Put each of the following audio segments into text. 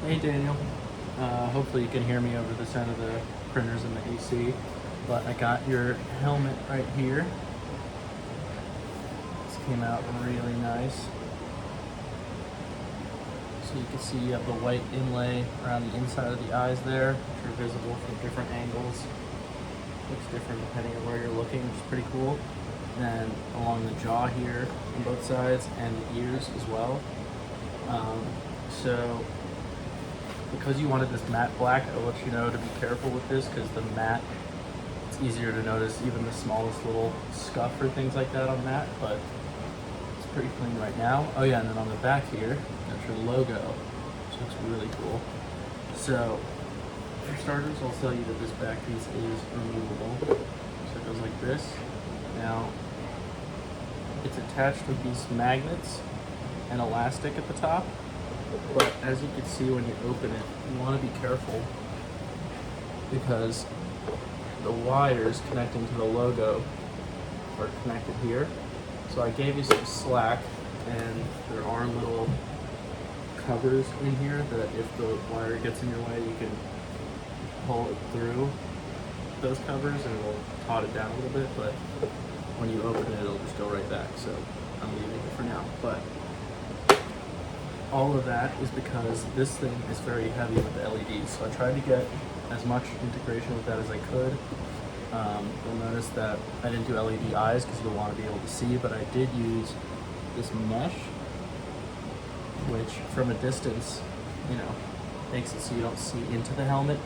Hey Daniel, hopefully you can hear me over the sound of the printers and the AC, but I got your helmet right here. This came out really nice. So you can see you have the white inlay around the inside of the eyes there, which are visible from different angles. Looks different depending on where you're looking, which is pretty cool. And then along the jaw here on both sides and the ears as well. So because you wanted this matte black, I'll let you know to be careful with this because the matte, it's easier to notice even the smallest little scuff or things like that on matte, but it's pretty clean right now. Oh yeah, and then on the back here, that's your logo, which looks really cool. So for starters, I'll tell you that this back piece is removable. So it goes like this. Now, it's attached with these magnets and elastic at the top. But as you can see when you open it, you want to be careful because the wires connecting to the logo are connected here. So I gave you some slack, and there are little covers in here that if the wire gets in your way, you can pull it through those covers and it'll taut it down a little bit, but when you open it, it'll just go right back. So I'm leaving it for now. But all of that is because this thing is very heavy with the LEDs. So I tried to get as much integration with that as I could. You'll notice that I didn't do LED eyes because you'll want to be able to see, but I did use this mesh, which from a distance, makes it so you don't see into the helmet,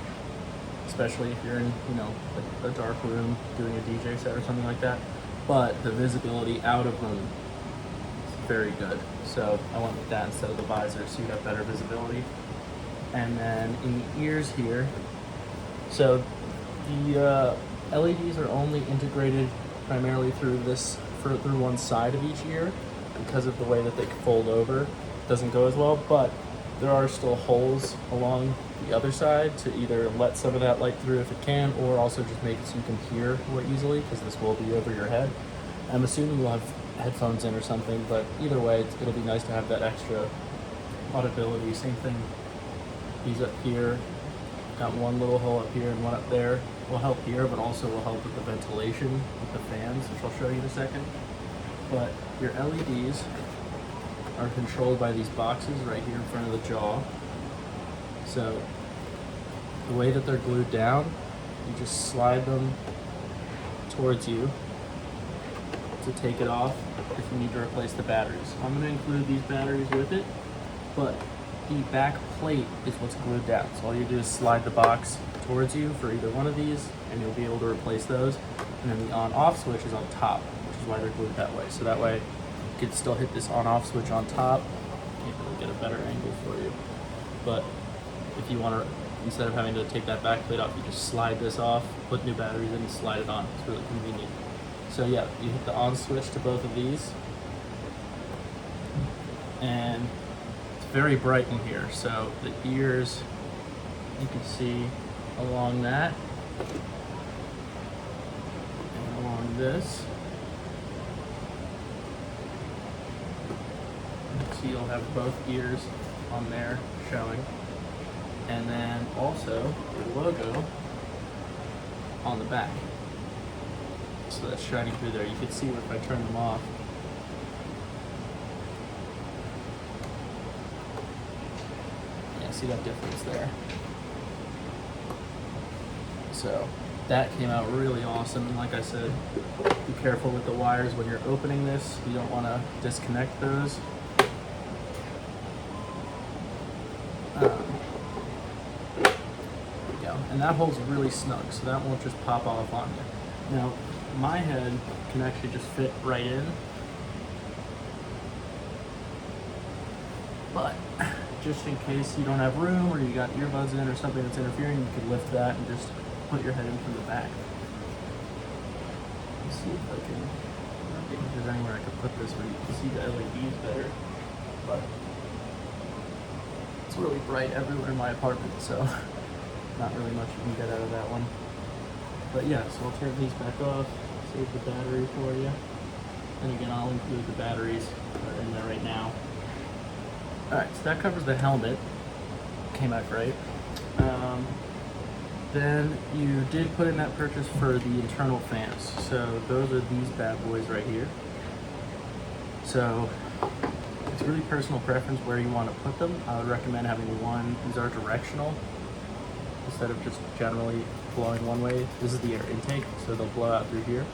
especially if you're in, a dark room doing a DJ set or something like that. But the visibility out of them very good. So I went with that instead of the visor so you have better visibility. And then in the ears here, so the LEDs are only integrated primarily through through one side of each ear because of the way that they fold over. It doesn't go as well, but there are still holes along the other side to either let some of that light through if it can, or also just make it so you can hear more easily because this will be over your head. I'm assuming you'll have headphones in or something, but either way, it'll be nice to have that extra audibility. Same thing, these up here, got one little hole up here and one up there. Will help here, but also will help with the ventilation with the fans, which I'll show you in a second. But your LEDs are controlled by these boxes right here in front of the jaw. So the way that they're glued down, you just slide them towards you to take it off if you need to replace the batteries. I'm going to include these batteries with it, but the back plate is what's glued down. So all you do is slide the box towards you for either one of these and you'll be able to replace those. And then the on-off switch is on top, which is why they're glued that way. So that way you can still hit this on-off switch on top. Can't really get a better angle for you. But if you want to, instead of having to take that back plate off, you just slide this off, put new batteries in and slide it on. It's really convenient. So yeah, you hit the on switch to both of these, and it's very bright in here. So the ears, you can see along that, and along this. So you'll have both ears on there showing, and then also your logo on the back. So that's shining through there. You can see if I turn them off. Yeah, see that difference there. So that came out really awesome. And like I said, be careful with the wires when you're opening this. You don't want to disconnect those. Yeah, and that holds really snug, so that won't just pop off on you. Now, my head can actually just fit right in, but just in case you don't have room or you got earbuds in or something that's interfering, you can lift that and just put your head in from the back. Let's see if I can, if there's anywhere I could put this where you can see the LEDs better, but it's really bright everywhere in my apartment, so not really much you can get out of that one. But yeah, so I'll turn these back off, save the battery for you. And again, I'll include the batteries that are in there right now. Alright, so that covers the helmet. came out great. Then you did put in that purchase for the internal fans. So those are these bad boys right here. So it's really personal preference where you want to put them. I would recommend having one. These are directional instead of just generally blowing one way. This is the air intake, so they'll blow out through here.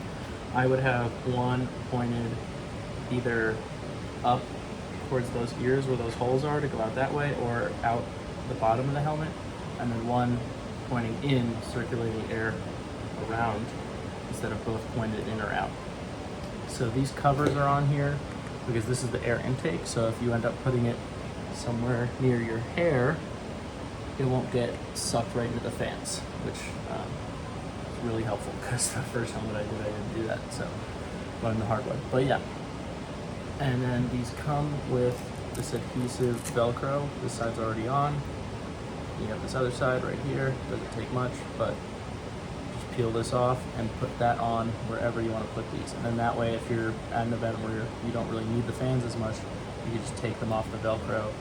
I would have one pointed either up towards those ears where those holes are to go out that way, or out the bottom of the helmet, and then one pointing in, circulating air around instead of both pointed in or out. So these covers are on here because this is the air intake, so if you end up putting it somewhere near your hair, it won't get sucked right into the fans, which is really helpful because the first helmet I didn't do that, so learned the hard way. But yeah, and then these come with this adhesive Velcro. This side's already on. You have this other side right here. Doesn't take much, but just peel this off and put that on wherever you want to put these. And then that way, if you're at an event where you don't really need the fans as much, you can just take them off the Velcro,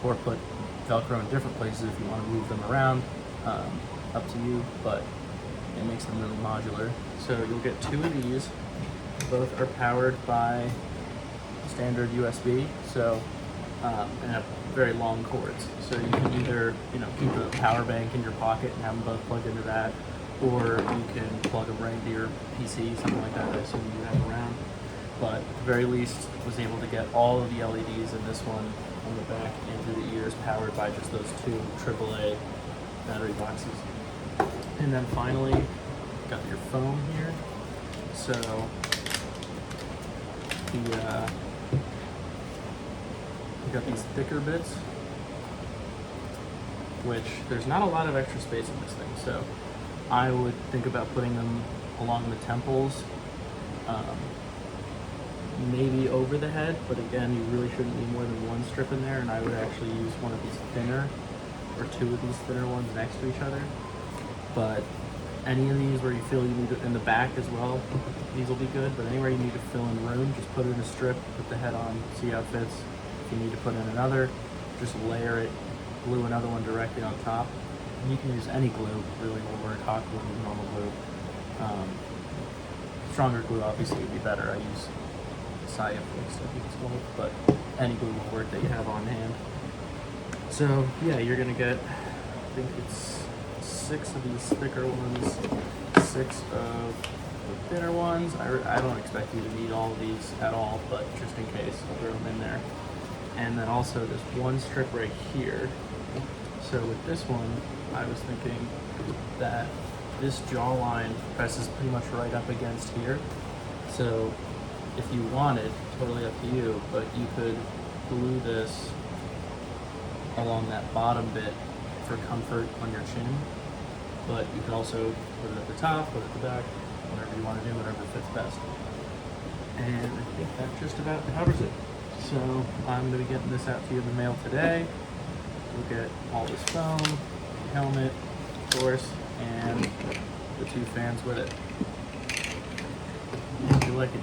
or put Velcro in different places if you want to move them around. Up to you, but it makes them really modular. So you'll get two of these. Both are powered by standard USB, so and have very long cords. So you can either keep a power bank in your pocket and have them both plugged into that, or you can plug them right into your PC, something like that. I assume you have around. But at the very least, was able to get all of the LEDs in this one on the back and through the ears, powered by just those two AAA battery boxes. And then finally, got your foam here. So you got these thicker bits, which there's not a lot of extra space in this thing. So I would think about putting them along the temples, maybe over the head, but again, you really shouldn't need more than one strip in there, and I would actually use one of these thinner, or two of these thinner ones next to each other. But any of these where you feel you need it in the back as well, these will be good, but anywhere you need to fill in room, just put it in a strip, put the head on, see how it fits. If you need to put in another, just layer it, glue another one directly on top. And you can use any glue, really, will work, hot glue, normal glue. Stronger glue obviously would be better. I use Cyafix, I think it's called, but any glue will work that you have on hand. So yeah, you're gonna get, I think it's 6 of these thicker ones, 6 of the thinner ones. I don't expect you to need all of these at all, but just in case, I'll throw them in there. And then also there's one strip right here. So with this one, I was thinking that this jawline presses pretty much right up against here. So if you wanted, totally up to you, but you could glue this along that bottom bit for comfort on your chin. But you can also put it at the top, put it at the back, whatever you want to do, whatever fits best. And I think that just about covers it. So I'm going to be getting this out to you in the mail today. You'll get all this foam, the helmet, of course, and the 2 fans with it. If you like it.